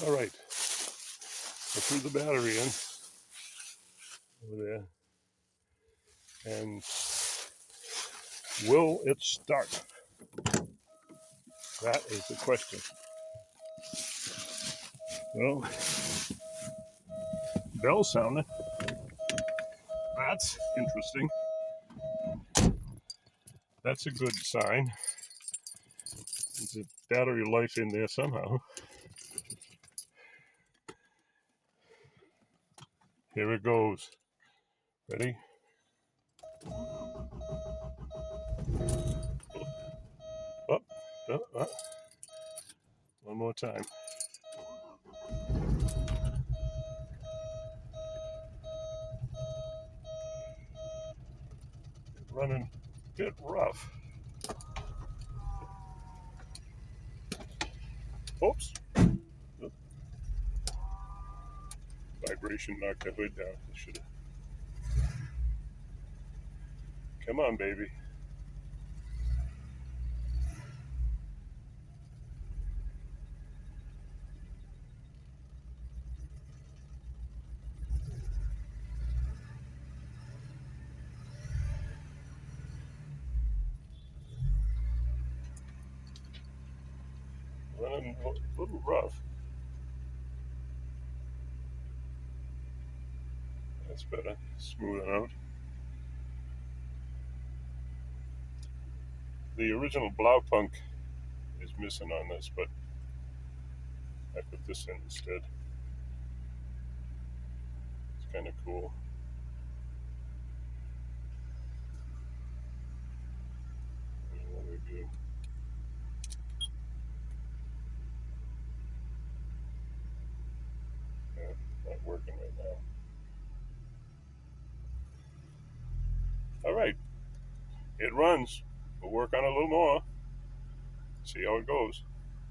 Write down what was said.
All right, I threw the battery in over there, and will it start? That is the question. Well, bell sounded. That's interesting. That's a good sign. There's a battery life in there somehow. Here it goes. Ready? Up, up, up. One more time. Running a bit rough. Oops. Vibration knocked the hood down. I should have. Come on, baby. Running a little rough. That's better. Smoothing out. The original Blaupunk is missing on this, but I put this in instead. It's kind of cool. What do we do? Yeah, not working right now. All right, it runs. We'll work on it a little more. See how it goes.